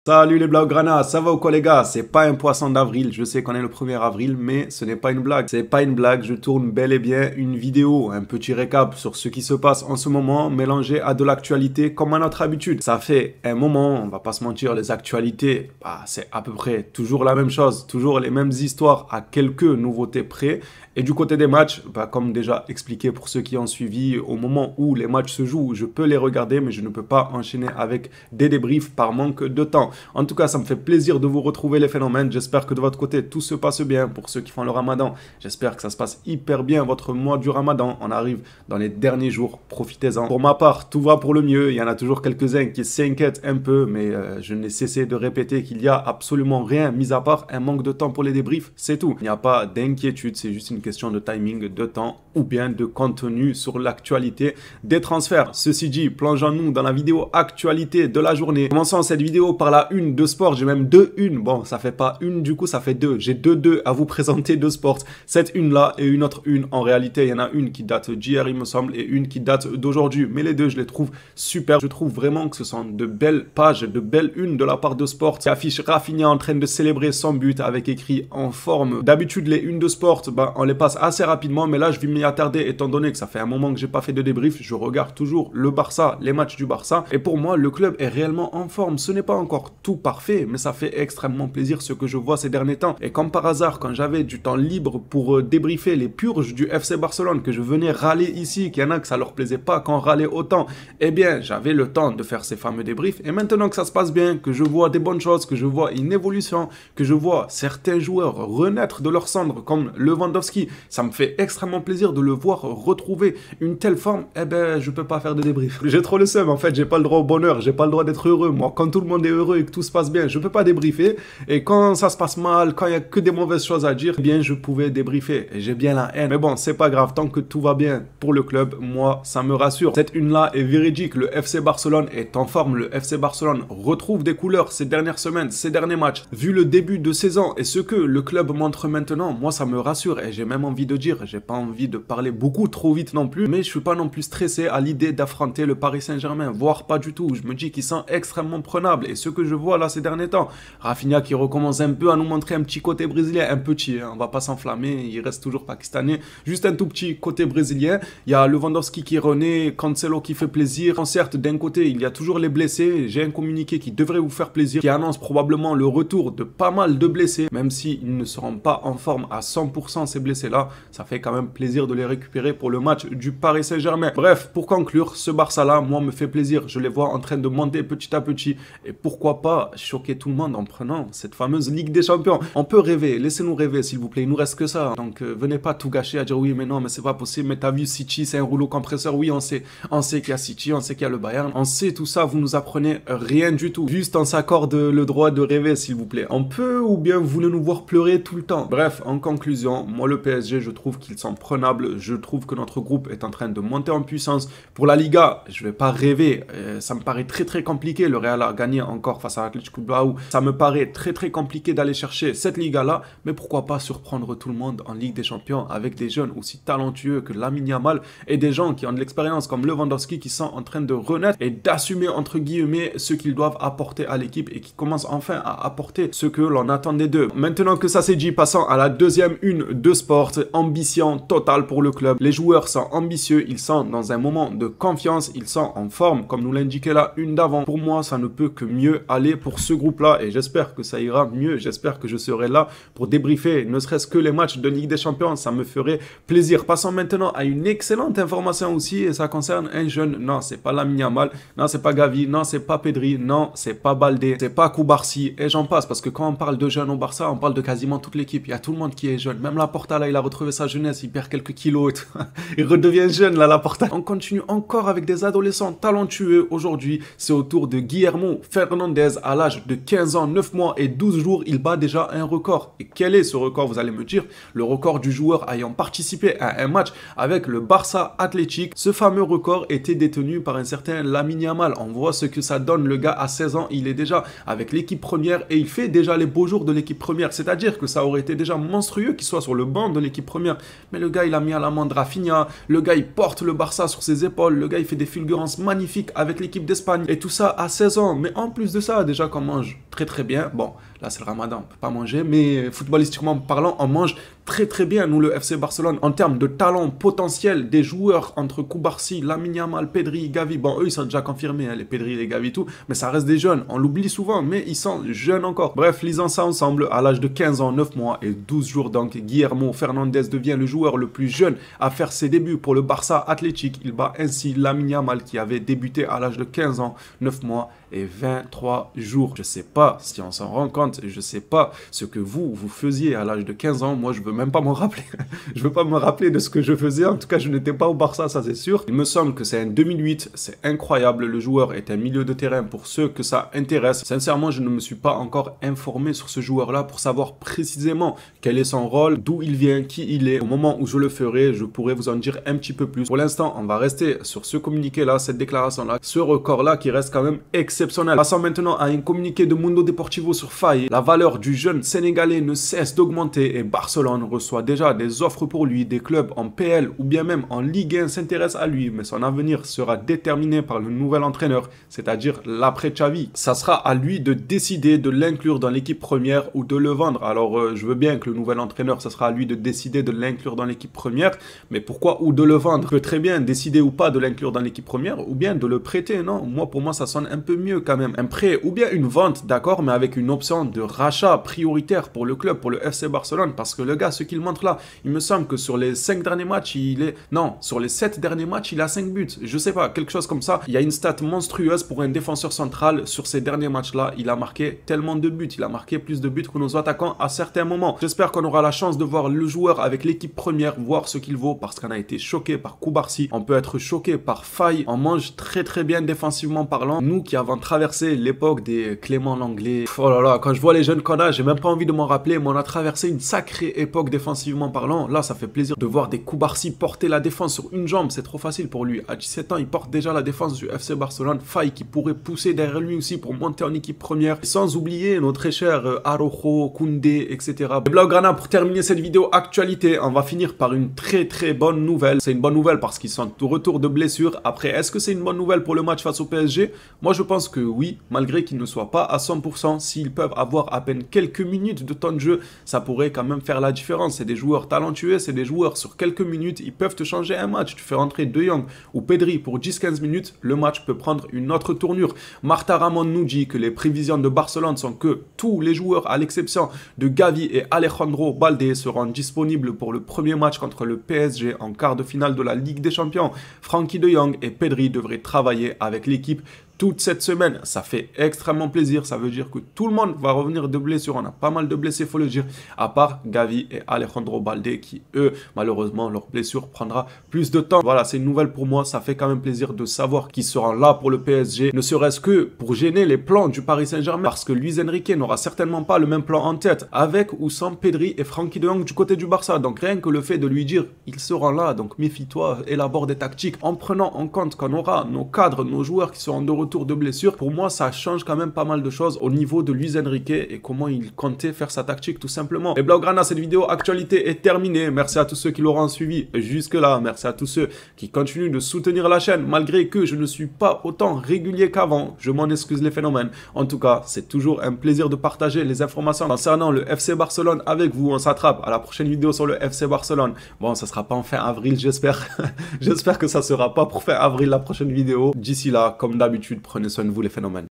Salut les Blaugrana, ça va ou quoi les gars? C'est pas un poisson d'avril, je sais qu'on est le 1er avril, mais ce n'est pas une blague. C'est pas une blague, je tourne bel et bien une vidéo, un petit récap sur ce qui se passe en ce moment, mélangé à de l'actualité comme à notre habitude. Ça fait un moment, on va pas se mentir, les actualités, c'est à peu près toujours la même chose, toujours les mêmes histoires à quelques nouveautés près. Et du côté des matchs, comme déjà expliqué pour ceux qui ont suivi, au moment où les matchs se jouent, je peux les regarder, mais je ne peux pas enchaîner avec des débriefs par manque de temps. En tout cas, ça me fait plaisir de vous retrouver les phénomènes. J'espère que de votre côté, tout se passe bien pour ceux qui font le ramadan. J'espère que ça se passe hyper bien votre mois du ramadan. On arrive dans les derniers jours, profitez-en. Pour ma part, tout va pour le mieux. Il y en a toujours quelques-uns qui s'inquiètent un peu, mais je n'ai cessé de répéter qu'il n'y a absolument rien, mis à part un manque de temps pour les débriefs, c'est tout. Il n'y a pas d'inquiétude, c'est juste une question de timing, de temps ou bien de contenu sur l'actualité des transferts. Ceci dit, plongeons-nous dans la vidéo actualité de la journée. Commençons cette vidéo par la une de sport. J'ai même deux unes. Bon, ça fait pas une, du coup, ça fait deux. J'ai deux à vous présenter de sport. Cette une-là et une autre une. En réalité, il y en a une qui date d'hier, il me semble, et une qui date d'aujourd'hui. Mais les deux, je les trouve super. Je trouve vraiment que ce sont de belles pages, de belles unes de la part de sport qui affiche Rafinha en train de célébrer son but avec écrit en forme. D'habitude, les unes de sport, on les passe assez rapidement, mais là, je vais m'y attarder étant donné que ça fait un moment que j'ai pas fait de débrief. Je regarde toujours le Barça, les matchs du Barça. Et pour moi, le club est réellement en forme. Ce n'est pas encore tout parfait, mais ça fait extrêmement plaisir ce que je vois ces derniers temps. Et comme par hasard, quand j'avais du temps libre pour débriefer les purges du FC Barcelone, que je venais râler ici, qu'il y en a que ça leur plaisait pas qu'on râlait autant, eh bien, j'avais le temps de faire ces fameux débriefs. Et maintenant que ça se passe bien, que je vois des bonnes choses, que je vois une évolution, que je vois certains joueurs renaître de leur cendre, comme Lewandowski, ça me fait extrêmement plaisir de le voir retrouver une telle forme. Eh ben, je peux pas faire de débrief. J'ai trop le seum, en fait, j'ai pas le droit au bonheur, j'ai pas le droit d'être heureux. Moi, quand tout le monde est heureux et que tout se passe bien, je peux pas débriefer. Et quand ça se passe mal, quand il y a que des mauvaises choses à dire, eh bien, je pouvais débriefer. Et j'ai bien la haine. Mais bon, c'est pas grave, tant que tout va bien pour le club, moi, ça me rassure. Cette une-là est véridique. Le FC Barcelone est en forme. Le FC Barcelone retrouve des couleurs ces dernières semaines, ces derniers matchs. Vu le début de saison et ce que le club montre maintenant, moi, ça me rassure. Et j'ai même envie de dire, j'ai pas envie de parler beaucoup trop vite non plus, mais je suis pas non plus stressé à l'idée d'affronter le Paris Saint-Germain, voire pas du tout. Je me dis qu'ils sont extrêmement prenables. Et ce que je vois là ces derniers temps, Rafinha qui recommence un peu à nous montrer un petit côté brésilien, un petit, hein, on va pas s'enflammer, il reste toujours pakistanais, juste un tout petit côté brésilien. Il y a Lewandowski qui renaît, Cancelo qui fait plaisir. Certes, d'un côté, il y a toujours les blessés. J'ai un communiqué qui devrait vous faire plaisir, qui annonce probablement le retour de pas mal de blessés, même s'ils ne seront pas en forme à 100% ces blessés-là. Ça fait quand même plaisir de les récupérer pour le match du Paris Saint-Germain. Bref, pour conclure, ce Barça-là, moi, me fait plaisir. Je les vois en train de monter petit à petit. Et pourquoi pas choquer tout le monde en prenant cette fameuse Ligue des Champions. On peut rêver, laissez-nous rêver, s'il vous plaît. Il nous reste que ça. Donc, venez pas tout gâcher à dire oui, mais non, mais c'est pas possible. Mais t'as vu City, c'est un rouleau compresseur. Oui, on sait. On sait qu'il y a City, on sait qu'il y a le Bayern. On sait tout ça, vous nous apprenez rien du tout. Juste on s'accorde le droit de rêver, s'il vous plaît. On peut ou bien vous voulez nous voir pleurer tout le temps. Bref, en conclusion, moi, le PSG, je trouve qu'ils sont prenables. Je trouve que notre groupe est en train de monter en puissance. Pour la Liga, je vais pas rêver. Ça me paraît très compliqué. Le Real a gagné encore face à Atletico Bilbao. Ça me paraît très compliqué d'aller chercher cette Liga-là. Mais pourquoi pas surprendre tout le monde en Ligue des Champions avec des jeunes aussi talentueux que Lamine Yamal et des gens qui ont de l'expérience comme Lewandowski qui sont en train de renaître et d'assumer entre guillemets ce qu'ils doivent apporter à l'équipe et qui commencent enfin à apporter ce que l'on attendait d'eux. Maintenant que ça c'est dit, passons à la deuxième une de sport. Ambition totale pour le club. Les joueurs sont ambitieux, ils sont dans un moment de confiance, ils sont en forme comme nous l'indiquait la une d'avant. Pour moi, ça ne peut que mieux aller pour ce groupe-là et j'espère que ça ira mieux. J'espère que je serai là pour débriefer ne serait-ce que les matchs de Ligue des Champions. Ça me ferait plaisir. Passons maintenant à une excellente information aussi et ça concerne un jeune. Non, c'est pas Lamine Yamal. Non, c'est pas Gavi. Non, c'est pas Pedri. Non, c'est pas Baldé. C'est pas Koubarsi et j'en passe parce que quand on parle de jeunes au Barça, on parle de quasiment toute l'équipe. Il y a tout le monde qui est jeune. Même Laporta là, il a retrouvé sa jeunesse. Il perd quelques kilos et tout. Il redevient jeune là, Laporta. On continue encore avec des adolescents talentueux. Aujourd'hui, c'est au tour de Guillermo Fernandez à l'âge de 15 ans, 9 mois et 12 jours. Il bat déjà un record. Et quel est ce record, vous allez me dire? Le record du joueur ayant participé à un match avec le Barça Athletic. Ce fameux record était détenu par un certain Lamine Yamal. On voit ce que ça donne. Le gars à 16 ans, il est déjà avec l'équipe première et il fait déjà les beaux jours de l'équipe première. C'est-à-dire que ça aurait été déjà monstrueux qu'il soit sur le banc de l'équipe première. Mais le gars, il a mis à l'amende Rafinha. Le gars, il porte le Barça sur ses épaules. Le gars, il fait des fulgurances magnifiques avec l'équipe d'Espagne. Et tout ça à 16 ans. Mais en plus de ça, ça déjà qu'on mange très bien. Bon, là c'est le Ramadan, on peut pas manger, mais footballistiquement parlant, on mange très bien, nous, le FC Barcelone, en termes de talent potentiel des joueurs entre Koubarsi, Lamine Yamal, Pedri, Gavi. Bon, eux, ils sont déjà confirmés, hein, les Pedri, les Gavi, tout, mais ça reste des jeunes. On l'oublie souvent, mais ils sont jeunes encore. Bref, lisant ça ensemble, à l'âge de 15 ans, 9 mois et 12 jours, donc, Guillermo Fernandez devient le joueur le plus jeune à faire ses débuts pour le Barça Athletic. Il bat ainsi Lamine Yamal, qui avait débuté à l'âge de 15 ans, 9 mois et 23 jours. Je sais pas si on s'en rend compte, je sais pas ce que vous faisiez à l'âge de 15 ans. Moi, je veux même pas m'en rappeler. Je veux pas me rappeler de ce que je faisais. En tout cas, je n'étais pas au Barça, ça c'est sûr. Il me semble que c'est en 2008. C'est incroyable. Le joueur est un milieu de terrain pour ceux que ça intéresse. Sincèrement, je ne me suis pas encore informé sur ce joueur-là pour savoir précisément quel est son rôle, d'où il vient, qui il est. Au moment où je le ferai, je pourrai vous en dire un petit peu plus. Pour l'instant, on va rester sur ce communiqué-là, cette déclaration-là, ce record-là qui reste quand même exceptionnel. Passons maintenant à un communiqué de Mundo Deportivo sur Faye. La valeur du jeune Sénégalais ne cesse d'augmenter et Barcelone reçoit déjà des offres pour lui. Des clubs en PL ou bien même en Ligue 1 s'intéressent à lui, mais son avenir sera déterminé par le nouvel entraîneur, c'est-à-dire l'après Xavi. Ça sera à lui de décider de l'inclure dans l'équipe première ou de le vendre. Alors je veux bien que le nouvel entraîneur, ça sera à lui de décider de l'inclure dans l'équipe première, mais pourquoi ou de le vendre? Il peut très bien décider ou pas de l'inclure dans l'équipe première ou bien de le prêter, non? Pour moi ça sonne un peu mieux quand même. Un prêt ou bien une vente, d'accord, mais avec une option de rachat prioritaire pour le club, pour le FC Barcelone, parce que le gars, ce qu'il montre là, il me semble que sur les 5 derniers matchs, sur les 7 derniers matchs, il a 5 buts. Je sais pas, quelque chose comme ça. Il y a une stat monstrueuse pour un défenseur central. Sur ces derniers matchs-là, il a marqué tellement de buts. Il a marqué plus de buts que nos attaquants à certains moments. J'espère qu'on aura la chance de voir le joueur avec l'équipe première, voir ce qu'il vaut, parce qu'on a été choqué par Koubarsi. On peut être choqué par Faye. On mange très bien défensivement parlant. Nous qui avons traversé l'époque des Clément Lenglet. Oh là là, quand je vois les jeunes qu'on a, j'ai même pas envie de m'en rappeler, mais on a traversé une sacrée époque défensivement parlant. Là, ça fait plaisir de voir des Koubarsi porter la défense sur une jambe. C'est trop facile pour lui. À 17 ans, il porte déjà la défense du FC Barcelone. Faye qui pourrait pousser derrière lui aussi pour monter en équipe première. Sans oublier nos très chers Araujo, Koundé, etc. Et Blaugrana, pour terminer cette vidéo actualité, on va finir par une très bonne nouvelle. C'est une bonne nouvelle parce qu'ils sont de retour de blessure. Après, est-ce que c'est une bonne nouvelle pour le match face au PSG? Moi, je pense que oui, malgré qu'ils ne soient pas à 100%, s'ils peuvent avoir à peine quelques minutes de temps de jeu, ça pourrait quand même faire la différence. C'est des joueurs talentueux, c'est des joueurs sur quelques minutes, ils peuvent te changer un match. Tu fais rentrer De Jong ou Pedri pour 10-15 minutes, le match peut prendre une autre tournure. Martha Ramon nous dit que les prévisions de Barcelone sont que tous les joueurs, à l'exception de Gavi et Alejandro Balde, seront disponibles pour le premier match contre le PSG en quart de finale de la Ligue des Champions. Frenkie De Jong et Pedri devraient travailler avec l'équipe toute cette semaine. Ça fait extrêmement plaisir. Ça veut dire que tout le monde va revenir de blessure. On a pas mal de blessés, faut le dire, à part Gavi et Alejandro Balde qui, eux, malheureusement, leur blessure prendra plus de temps. Voilà, c'est une nouvelle pour moi. Ça fait quand même plaisir de savoir qu'ils seront là pour le PSG, ne serait-ce que pour gêner les plans du Paris Saint-Germain, parce que Luis Enrique n'aura certainement pas le même plan en tête, avec ou sans Pedri et Frenkie de Jong du côté du Barça. Donc rien que le fait de lui dire, ils seront là, donc méfie-toi, élabore des tactiques, en prenant en compte qu'on aura nos cadres, nos joueurs qui seront de retour de blessure, pour moi ça change quand même pas mal de choses au niveau de Luis Enrique et comment il comptait faire sa tactique tout simplement. Et Blaugrana, cette vidéo actualité est terminée. Merci à tous ceux qui l'auront suivi jusque là, merci à tous ceux qui continuent de soutenir la chaîne malgré que je ne suis pas autant régulier qu'avant. Je m'en excuse les phénomènes. En tout cas, c'est toujours un plaisir de partager les informations concernant le FC Barcelone avec vous. On s'attrape à la prochaine vidéo sur le FC Barcelone. Bon, ça sera pas en fin avril, j'espère. J'espère que ça sera pas pour fin avril la prochaine vidéo. D'ici là, comme d'habitude, prenez soin de vous les phénomènes.